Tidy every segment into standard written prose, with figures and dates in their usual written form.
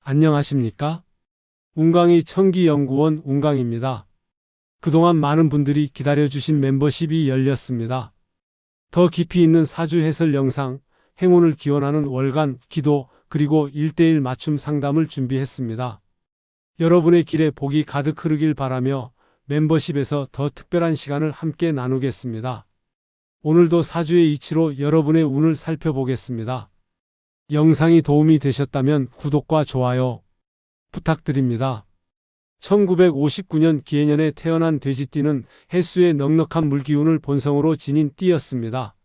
안녕하십니까? 운강이 청기연구원 운강입니다. 그동안 많은 분들이 기다려주신 멤버십이 열렸습니다. 더 깊이 있는 사주 해설 영상, 행운을 기원하는 월간 기도, 그리고 1:1 맞춤 상담을 준비했습니다. 여러분의 길에 복이 가득 흐르길 바라며 멤버십에서 더 특별한 시간을 함께 나누겠습니다. 오늘도 사주의 이치로 여러분의 운을 살펴보겠습니다. 영상이 도움이 되셨다면 구독과 좋아요 부탁드립니다. 1959년 기해년에 태어난 돼지띠는 해수의 넉넉한 물기운을 본성으로 지닌 띠였습니다.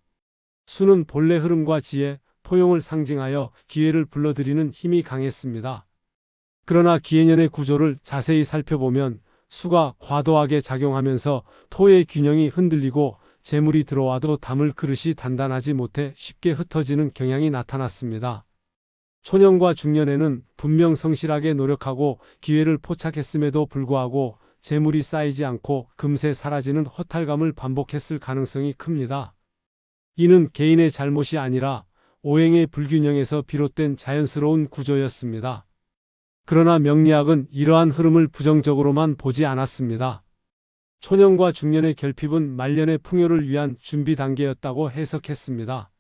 수는 본래 흐름과 지혜, 포용을 상징하여 기회를 불러들이는 힘이 강했습니다. 그러나 기해년의 구조를 자세히 살펴보면 수가 과도하게 작용하면서 토의 균형이 흔들리고 재물이 들어와도 담을 그릇이 단단하지 못해 쉽게 흩어지는 경향이 나타났습니다. 초년과 중년에는 분명 성실하게 노력하고 기회를 포착했음에도 불구하고 재물이 쌓이지 않고 금세 사라지는 허탈감을 반복했을 가능성이 큽니다. 이는 개인의 잘못이 아니라 오행의 불균형에서 비롯된 자연스러운 구조였습니다. 그러나 명리학은 이러한 흐름을 부정적으로만 보지 않았습니다. 초년과 중년의 결핍은 말년의 풍요를 위한 준비 단계였다고 해석했습니다.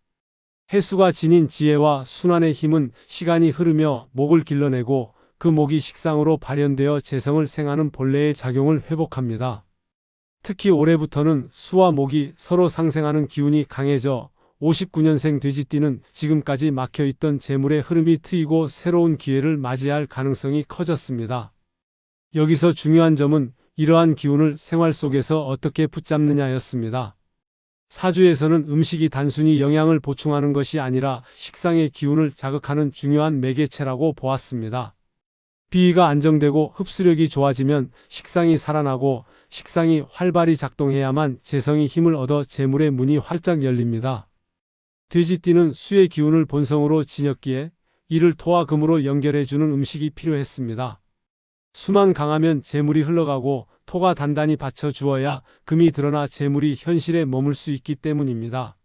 해수가 지닌 지혜와 순환의 힘은 시간이 흐르며 목을 길러내고 그 목이 식상으로 발현되어 재성을 생하는 본래의 작용을 회복합니다. 특히 올해부터는 수와 목이 서로 상생하는 기운이 강해져 59년생 돼지띠는 지금까지 막혀있던 재물의 흐름이 트이고 새로운 기회를 맞이할 가능성이 커졌습니다. 여기서 중요한 점은 이러한 기운을 생활 속에서 어떻게 붙잡느냐였습니다. 사주에서는 음식이 단순히 영양을 보충하는 것이 아니라 식상의 기운을 자극하는 중요한 매개체라고 보았습니다. 비위가 안정되고 흡수력이 좋아지면 식상이 살아나고 식상이 활발히 작동해야만 재성이 힘을 얻어 재물의 문이 활짝 열립니다. 돼지띠는 수의 기운을 본성으로 지녔기에 이를 토와 금으로 연결해주는 음식이 필요했습니다. 수만 강하면 재물이 흘러가고 토가 단단히 받쳐 주어야 금이 드러나 재물이 현실에 머물 수 있기 때문입니다.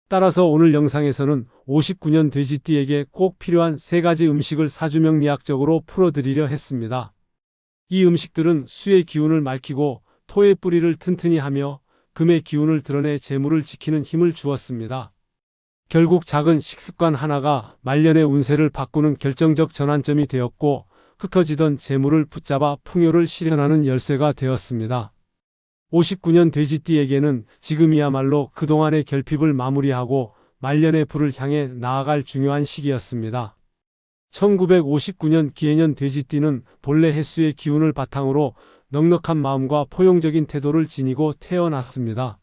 따라서 오늘 영상에서는 59년 돼지띠에게 꼭 필요한 3가지 음식을 사주명리학적으로 풀어드리려 했습니다. 이 음식들은 수의 기운을 맑히고 토의 뿌리를 튼튼히 하며 금의 기운을 드러내 재물을 지키는 힘을 주었습니다. 결국 작은 식습관 하나가 말년의 운세를 바꾸는 결정적 전환점이 되었고 흩어지던 재물을 붙잡아 풍요를 실현하는 열쇠가 되었습니다. 59년 돼지띠에게는 지금이야말로 그동안의 결핍을 마무리하고 말년의 불을 향해 나아갈 중요한 시기였습니다. 1959년 기해년 돼지띠는 본래 해수의 기운을 바탕으로 넉넉한 마음과 포용적인 태도를 지니고 태어났습니다.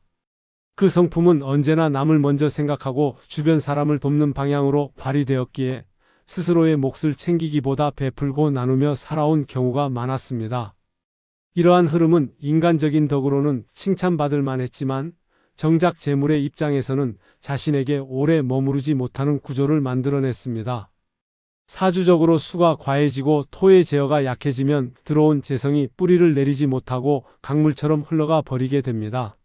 그 성품은 언제나 남을 먼저 생각하고 주변 사람을 돕는 방향으로 발휘되었기에 스스로의 몫을 챙기기보다 베풀고 나누며 살아온 경우가 많았습니다. 이러한 흐름은 인간적인 덕으로는 칭찬받을 만했지만 정작 재물의 입장에서는 자신에게 오래 머무르지 못하는 구조를 만들어냈습니다. 사주적으로 수가 과해지고 토의 제어가 약해지면 들어온 재성이 뿌리를 내리지 못하고 강물처럼 흘러가 버리게 됩니다.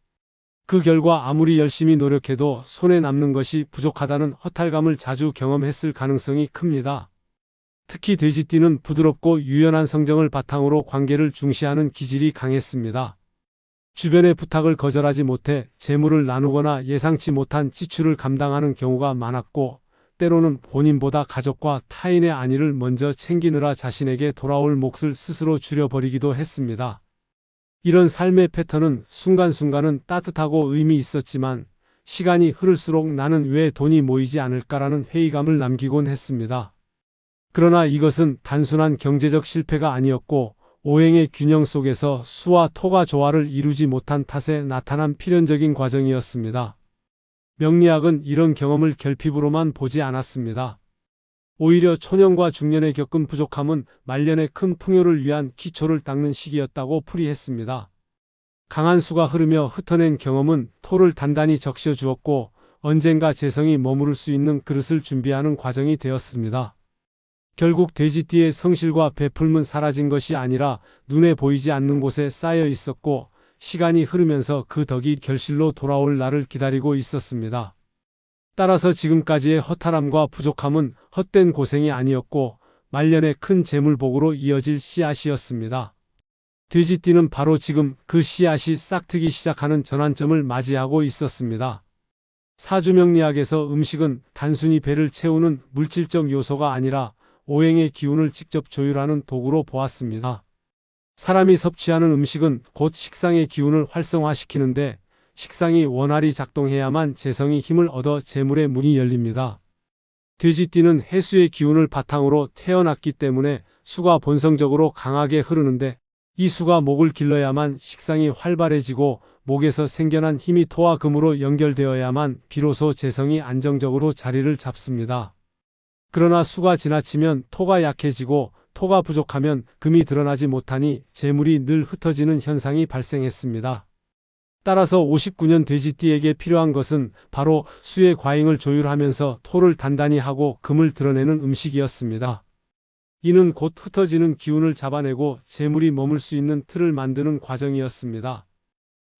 그 결과 아무리 열심히 노력해도 손에 남는 것이 부족하다는 허탈감을 자주 경험했을 가능성이 큽니다. 특히 돼지띠는 부드럽고 유연한 성정을 바탕으로 관계를 중시하는 기질이 강했습니다. 주변의 부탁을 거절하지 못해 재물을 나누거나 예상치 못한 지출을 감당하는 경우가 많았고 때로는 본인보다 가족과 타인의 안위를 먼저 챙기느라 자신에게 돌아올 몫을 스스로 줄여버리기도 했습니다. 이런 삶의 패턴은 순간순간은 따뜻하고 의미 있었지만 시간이 흐를수록 나는 왜 돈이 모이지 않을까라는 회의감을 남기곤 했습니다. 그러나 이것은 단순한 경제적 실패가 아니었고 오행의 균형 속에서 수와 토가 조화를 이루지 못한 탓에 나타난 필연적인 과정이었습니다. 명리학은 이런 경험을 결핍으로만 보지 않았습니다. 오히려 초년과 중년에 겪은 부족함은 말년의 큰 풍요를 위한 기초를 닦는 시기였다고 풀이했습니다. 강한 수가 흐르며 흩어낸 경험은 토를 단단히 적셔 주었고 언젠가 재성이 머무를 수 있는 그릇을 준비하는 과정이 되었습니다. 결국 돼지띠의 성실과 베풀음은 사라진 것이 아니라 눈에 보이지 않는 곳에 쌓여 있었고 시간이 흐르면서 그 덕이 결실로 돌아올 날을 기다리고 있었습니다. 따라서 지금까지의 허탈함과 부족함은 헛된 고생이 아니었고 말년에 큰 재물복으로 이어질 씨앗이었습니다. 돼지띠는 바로 지금 그 씨앗이 싹트기 시작하는 전환점을 맞이하고 있었습니다. 사주명리학에서 음식은 단순히 배를 채우는 물질적 요소가 아니라 오행의 기운을 직접 조율하는 도구로 보았습니다. 사람이 섭취하는 음식은 곧 식상의 기운을 활성화시키는데 식상이 원활히 작동해야만 재성이 힘을 얻어 재물의 문이 열립니다. 돼지띠는 해수의 기운을 바탕으로 태어났기 때문에 수가 본성적으로 강하게 흐르는데 이 수가 목을 길러야만 식상이 활발해지고 목에서 생겨난 힘이 토와 금으로 연결되어야만 비로소 재성이 안정적으로 자리를 잡습니다. 그러나 수가 지나치면 토가 약해지고 토가 부족하면 금이 드러나지 못하니 재물이 늘 흩어지는 현상이 발생했습니다. 따라서 59년 돼지띠에게 필요한 것은 바로 수의 과잉을 조율하면서 토를 단단히 하고 금을 드러내는 음식이었습니다. 이는 곧 흩어지는 기운을 잡아내고 재물이 머물 수 있는 틀을 만드는 과정이었습니다.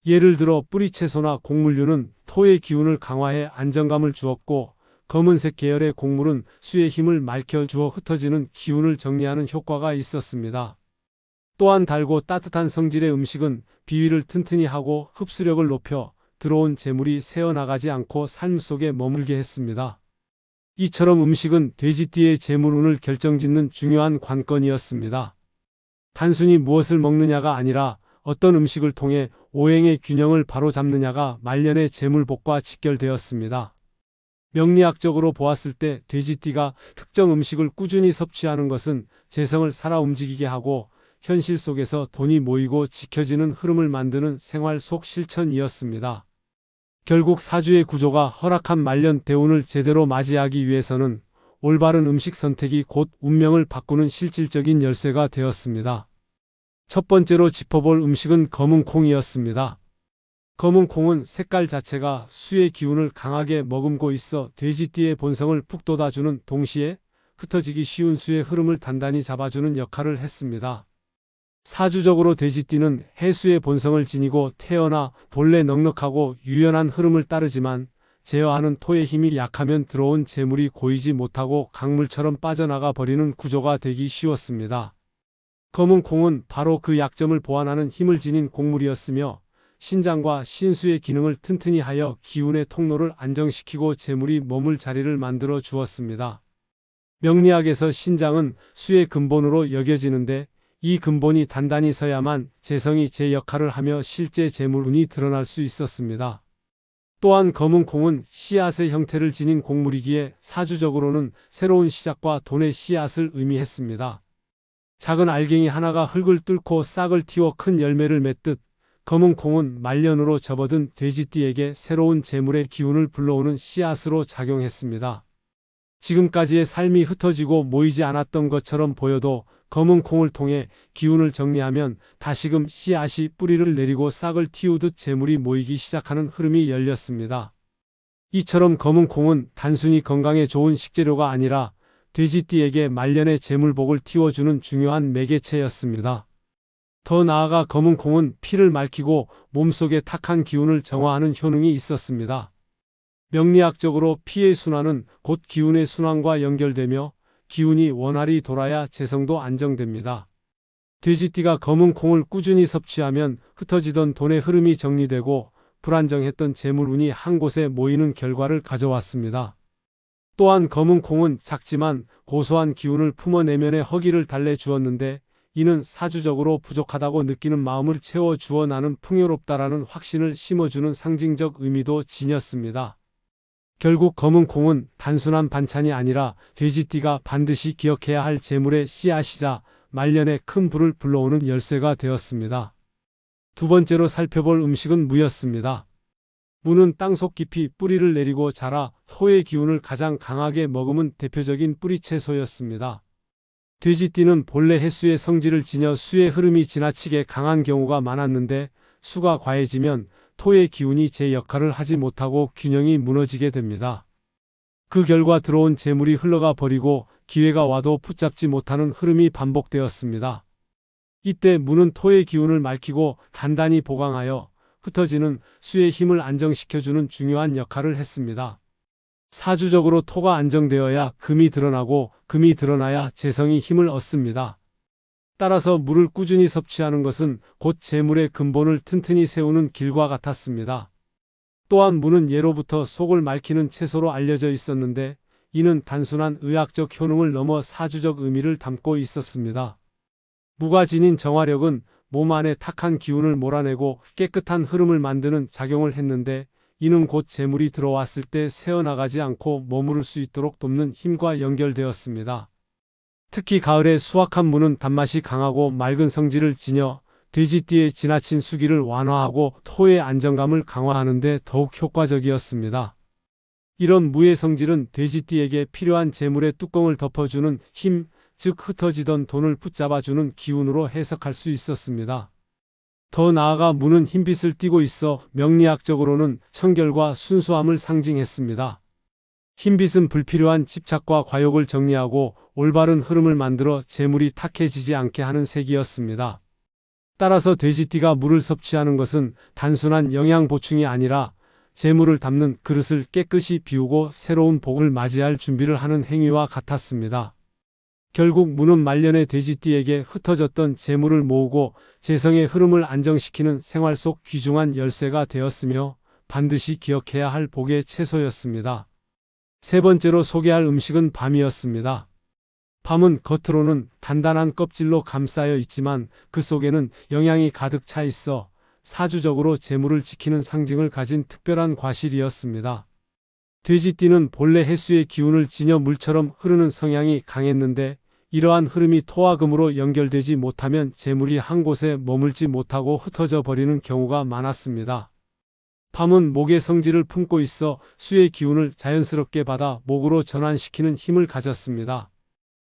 예를 들어 뿌리채소나 곡물류는 토의 기운을 강화해 안정감을 주었고 검은색 계열의 곡물은 수의 힘을 말켜주어 흩어지는 기운을 정리하는 효과가 있었습니다. 또한 달고 따뜻한 성질의 음식은 비위를 튼튼히 하고 흡수력을 높여 들어온 재물이 새어나가지 않고 삶 속에 머물게 했습니다. 이처럼 음식은 돼지띠의 재물운을 결정짓는 중요한 관건이었습니다. 단순히 무엇을 먹느냐가 아니라 어떤 음식을 통해 오행의 균형을 바로잡느냐가 말년의 재물복과 직결되었습니다. 명리학적으로 보았을 때 돼지띠가 특정 음식을 꾸준히 섭취하는 것은 재성을 살아 움직이게 하고 현실 속에서 돈이 모이고 지켜지는 흐름을 만드는 생활 속 실천이었습니다. 결국 사주의 구조가 허락한 말년 대운을 제대로 맞이하기 위해서는 올바른 음식 선택이 곧 운명을 바꾸는 실질적인 열쇠가 되었습니다. 첫 번째로 짚어볼 음식은 검은 콩이었습니다. 검은 콩은 색깔 자체가 수의 기운을 강하게 머금고 있어 돼지띠의 본성을 푹 돋아주는 동시에 흩어지기 쉬운 수의 흐름을 단단히 잡아주는 역할을 했습니다. 사주적으로 돼지띠는 해수의 본성을 지니고 태어나 본래 넉넉하고 유연한 흐름을 따르지만 제어하는 토의 힘이 약하면 들어온 재물이 고이지 못하고 강물처럼 빠져나가 버리는 구조가 되기 쉬웠습니다. 검은 콩은 바로 그 약점을 보완하는 힘을 지닌 곡물이었으며 신장과 신수의 기능을 튼튼히 하여 기운의 통로를 안정시키고 재물이 머물 자리를 만들어 주었습니다. 명리학에서 신장은 수의 근본으로 여겨지는데 이 근본이 단단히 서야만 재성이 제 역할을 하며 실제 재물운이 드러날 수 있었습니다. 또한 검은 콩은 씨앗의 형태를 지닌 곡물이기에 사주적으로는 새로운 시작과 돈의 씨앗을 의미했습니다. 작은 알갱이 하나가 흙을 뚫고 싹을 틔워 큰 열매를 맺듯 검은 콩은 말년으로 접어든 돼지띠에게 새로운 재물의 기운을 불러오는 씨앗으로 작용했습니다. 지금까지의 삶이 흩어지고 모이지 않았던 것처럼 보여도 검은 콩을 통해 기운을 정리하면 다시금 씨앗이 뿌리를 내리고 싹을 틔우듯 재물이 모이기 시작하는 흐름이 열렸습니다. 이처럼 검은 콩은 단순히 건강에 좋은 식재료가 아니라 돼지띠에게 말년의 재물복을 틔워주는 중요한 매개체였습니다. 더 나아가 검은 콩은 피를 맑히고 몸속의 탁한 기운을 정화하는 효능이 있었습니다. 명리학적으로 피의 순환은 곧 기운의 순환과 연결되며 기운이 원활히 돌아야 재성도 안정됩니다. 돼지띠가 검은 콩을 꾸준히 섭취하면 흩어지던 돈의 흐름이 정리되고 불안정했던 재물운이 한 곳에 모이는 결과를 가져왔습니다. 또한 검은 콩은 작지만 고소한 기운을 품어 내면의 허기를 달래주었는데 이는 사주적으로 부족하다고 느끼는 마음을 채워주어 나는 풍요롭다라는 확신을 심어주는 상징적 의미도 지녔습니다. 결국 검은 콩은 단순한 반찬이 아니라 돼지띠가 반드시 기억해야 할 재물의 씨앗이자 말년에 큰 불을 불러오는 열쇠가 되었습니다. 두 번째로 살펴볼 음식은 무였습니다. 무는 땅속 깊이 뿌리를 내리고 자라 토의 기운을 가장 강하게 머금은 대표적인 뿌리채소였습니다. 돼지띠는 본래 해수의 성질을 지녀 수의 흐름이 지나치게 강한 경우가 많았는데 수가 과해지면 토의 기운이 제 역할을 하지 못하고 균형이 무너지게 됩니다. 그 결과 들어온 재물이 흘러가 버리고 기회가 와도 붙잡지 못하는 흐름이 반복되었습니다. 이때 무는 토의 기운을 맑히고 단단히 보강하여 흩어지는 수의 힘을 안정시켜주는 중요한 역할을 했습니다. 사주적으로 토가 안정되어야 금이 드러나고 금이 드러나야 재성이 힘을 얻습니다. 따라서 물을 꾸준히 섭취하는 것은 곧 재물의 근본을 튼튼히 세우는 길과 같았습니다. 또한 무는 예로부터 속을 맑히는 채소로 알려져 있었는데 이는 단순한 의학적 효능을 넘어 사주적 의미를 담고 있었습니다. 무가 지닌 정화력은 몸 안에 탁한 기운을 몰아내고 깨끗한 흐름을 만드는 작용을 했는데 이는 곧 재물이 들어왔을 때 새어나가지 않고 머무를 수 있도록 돕는 힘과 연결되었습니다. 특히 가을에 수확한 무는 단맛이 강하고 맑은 성질을 지녀 돼지띠의 지나친 수기를 완화하고 토의 안정감을 강화하는 데 더욱 효과적이었습니다. 이런 무의 성질은 돼지띠에게 필요한 재물의 뚜껑을 덮어주는 힘, 즉 흩어지던 돈을 붙잡아주는 기운으로 해석할 수 있었습니다. 더 나아가 무는 흰빛을 띠고 있어 명리학적으로는 청결과 순수함을 상징했습니다. 흰빛은 불필요한 집착과 과욕을 정리하고 올바른 흐름을 만들어 재물이 탁해지지 않게 하는 색이었습니다. 따라서 돼지띠가 물을 섭취하는 것은 단순한 영양 보충이 아니라 재물을 담는 그릇을 깨끗이 비우고 새로운 복을 맞이할 준비를 하는 행위와 같았습니다. 결국 무는 말년의 돼지띠에게 흩어졌던 재물을 모으고 재성의 흐름을 안정시키는 생활 속 귀중한 열쇠가 되었으며 반드시 기억해야 할 복의 채소였습니다. 세 번째로 소개할 음식은 밤이었습니다. 밤은 겉으로는 단단한 껍질로 감싸여 있지만 그 속에는 영양이 가득 차 있어 사주적으로 재물을 지키는 상징을 가진 특별한 과실이었습니다. 돼지띠는 본래 해수의 기운을 지녀 물처럼 흐르는 성향이 강했는데 이러한 흐름이 토와 금으로 연결되지 못하면 재물이 한 곳에 머물지 못하고 흩어져 버리는 경우가 많았습니다. 밤은 목의 성질을 품고 있어 수의 기운을 자연스럽게 받아 목으로 전환시키는 힘을 가졌습니다.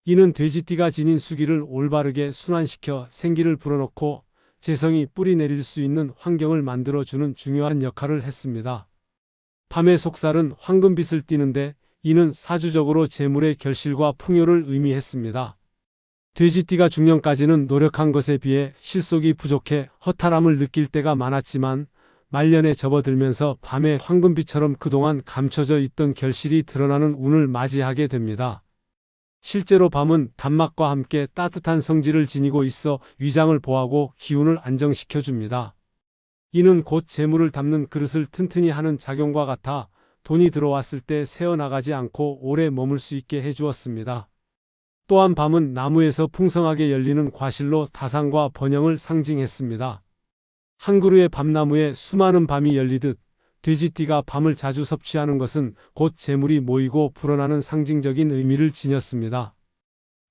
이는 돼지띠가 지닌 수기를 올바르게 순환시켜 생기를 불어넣고 재성이 뿌리 내릴 수 있는 환경을 만들어주는 중요한 역할을 했습니다. 밤의 속살은 황금빛을 띠는데 이는 사주적으로 재물의 결실과 풍요를 의미했습니다. 돼지띠가 중년까지는 노력한 것에 비해 실속이 부족해 허탈함을 느낄 때가 많았지만 말년에 접어들면서 밤의 황금빛처럼 그동안 감춰져 있던 결실이 드러나는 운을 맞이하게 됩니다. 실제로 밤은 단맛과 함께 따뜻한 성질을 지니고 있어 위장을 보하고 기운을 안정시켜줍니다. 이는 곧 재물을 담는 그릇을 튼튼히 하는 작용과 같아 돈이 들어왔을 때 새어나가지 않고 오래 머물 수 있게 해주었습니다. 또한 밤은 나무에서 풍성하게 열리는 과실로 다상과 번영을 상징했습니다. 한 그루의 밤나무에 수많은 밤이 열리듯 돼지띠가 밤을 자주 섭취하는 것은 곧 재물이 모이고 불어나는 상징적인 의미를 지녔습니다.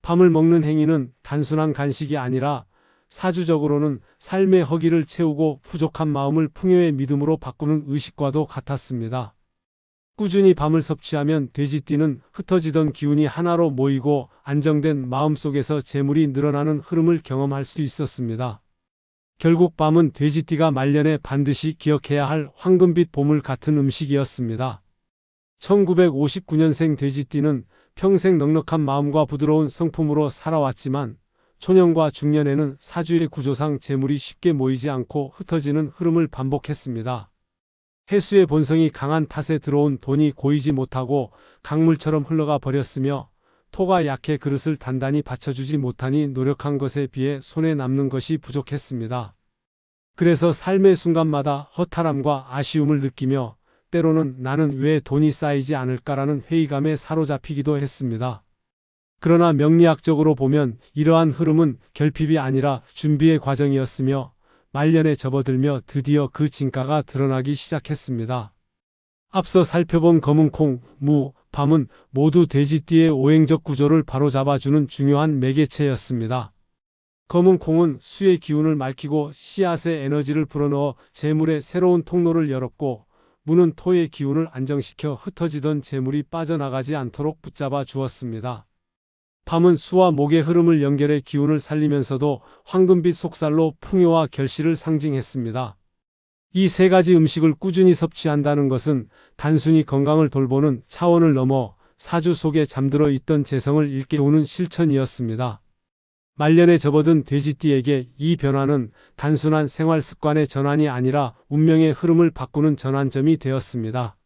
밤을 먹는 행위는 단순한 간식이 아니라 사주적으로는 삶의 허기를 채우고 부족한 마음을 풍요의 믿음으로 바꾸는 의식과도 같았습니다. 꾸준히 밤을 섭취하면 돼지띠는 흩어지던 기운이 하나로 모이고 안정된 마음속에서 재물이 늘어나는 흐름을 경험할 수 있었습니다. 결국 밤은 돼지띠가 말년에 반드시 기억해야 할 황금빛 보물 같은 음식이었습니다. 1959년생 돼지띠는 평생 넉넉한 마음과 부드러운 성품으로 살아왔지만 초년과 중년에는 사주의 구조상 재물이 쉽게 모이지 않고 흩어지는 흐름을 반복했습니다. 해수의 본성이 강한 탓에 들어온 돈이 고이지 못하고 강물처럼 흘러가 버렸으며 토가 약해 그릇을 단단히 받쳐주지 못하니 노력한 것에 비해 손에 남는 것이 부족했습니다. 그래서 삶의 순간마다 허탈함과 아쉬움을 느끼며 때로는 나는 왜 돈이 쌓이지 않을까라는 회의감에 사로잡히기도 했습니다. 그러나 명리학적으로 보면 이러한 흐름은 결핍이 아니라 준비의 과정이었으며 말년에 접어들며 드디어 그 진가가 드러나기 시작했습니다. 앞서 살펴본 검은콩, 무, 밤은 모두 돼지띠의 오행적 구조를 바로잡아주는 중요한 매개체였습니다. 검은콩은 수의 기운을 맑히고 씨앗의 에너지를 불어넣어 재물의 새로운 통로를 열었고 무는 토의 기운을 안정시켜 흩어지던 재물이 빠져나가지 않도록 붙잡아 주었습니다. 밤은 수와 목의 흐름을 연결해 기운을 살리면서도 황금빛 속살로 풍요와 결실을 상징했습니다. 이 세 가지 음식을 꾸준히 섭취한다는 것은 단순히 건강을 돌보는 차원을 넘어 사주 속에 잠들어 있던 재성을 일깨우는 실천이었습니다. 말년에 접어든 돼지띠에게 이 변화는 단순한 생활 습관의 전환이 아니라 운명의 흐름을 바꾸는 전환점이 되었습니다.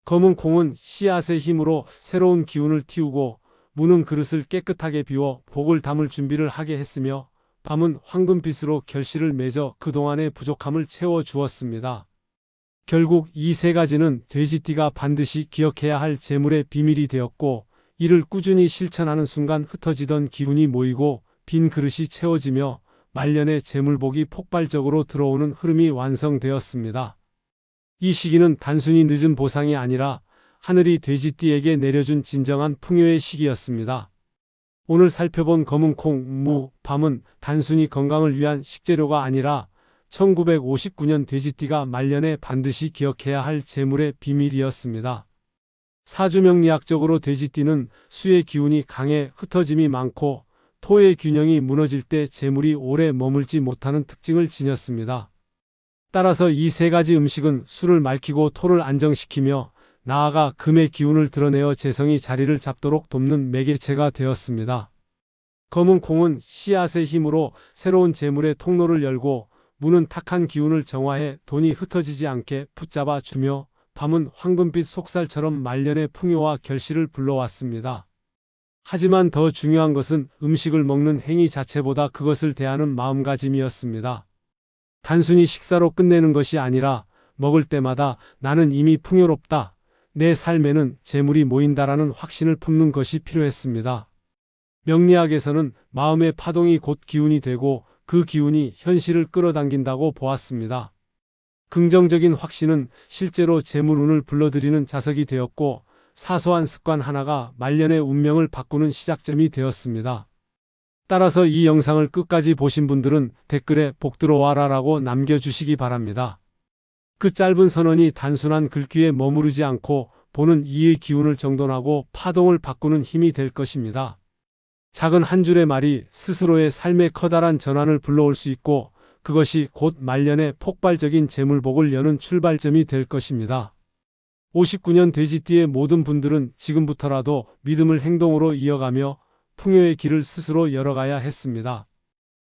검은 콩은 씨앗의 힘으로 새로운 기운을 틔우고 무는 그릇을 깨끗하게 비워 복을 담을 준비를 하게 했으며 밤은 황금빛으로 결실을 맺어 그동안의 부족함을 채워 주었습니다. 결국 이 세 가지는 돼지띠가 반드시 기억해야 할 재물의 비밀이 되었고 이를 꾸준히 실천하는 순간 흩어지던 기운이 모이고 빈 그릇이 채워지며 말년의 재물복이 폭발적으로 들어오는 흐름이 완성되었습니다. 이 시기는 단순히 늦은 보상이 아니라 하늘이 돼지띠에게 내려준 진정한 풍요의 시기였습니다. 오늘 살펴본 검은콩, 무, 밤은 단순히 건강을 위한 식재료가 아니라 1959년 돼지띠가 말년에 반드시 기억해야 할 재물의 비밀이었습니다. 사주명리학적으로 돼지띠는 수의 기운이 강해 흩어짐이 많고 토의 균형이 무너질 때 재물이 오래 머물지 못하는 특징을 지녔습니다. 따라서 이 세 가지 음식은 수를 맑히고 토를 안정시키며 나아가 금의 기운을 드러내어 재성이 자리를 잡도록 돕는 매개체가 되었습니다. 검은 콩은 씨앗의 힘으로 새로운 재물의 통로를 열고 무는 탁한 기운을 정화해 돈이 흩어지지 않게 붙잡아 주며 밤은 황금빛 속살처럼 말년의 풍요와 결실을 불러왔습니다. 하지만 더 중요한 것은 음식을 먹는 행위 자체보다 그것을 대하는 마음가짐이었습니다. 단순히 식사로 끝내는 것이 아니라 먹을 때마다 나는 이미 풍요롭다, 내 삶에는 재물이 모인다라는 확신을 품는 것이 필요했습니다. 명리학에서는 마음의 파동이 곧 기운이 되고 그 기운이 현실을 끌어당긴다고 보았습니다. 긍정적인 확신은 실제로 재물운을 불러들이는 자석이 되었고 사소한 습관 하나가 말년의 운명을 바꾸는 시작점이 되었습니다. 따라서 이 영상을 끝까지 보신 분들은 댓글에 복 들어와라 라고 남겨주시기 바랍니다. 그 짧은 선언이 단순한 글귀에 머무르지 않고 보는 이의 기운을 정돈하고 파동을 바꾸는 힘이 될 것입니다. 작은 한 줄의 말이 스스로의 삶에 커다란 전환을 불러올 수 있고 그것이 곧 말년의 폭발적인 재물복을 여는 출발점이 될 것입니다. 59년 돼지띠의 모든 분들은 지금부터라도 믿음을 행동으로 이어가며 풍요의 길을 스스로 열어가야 했습니다.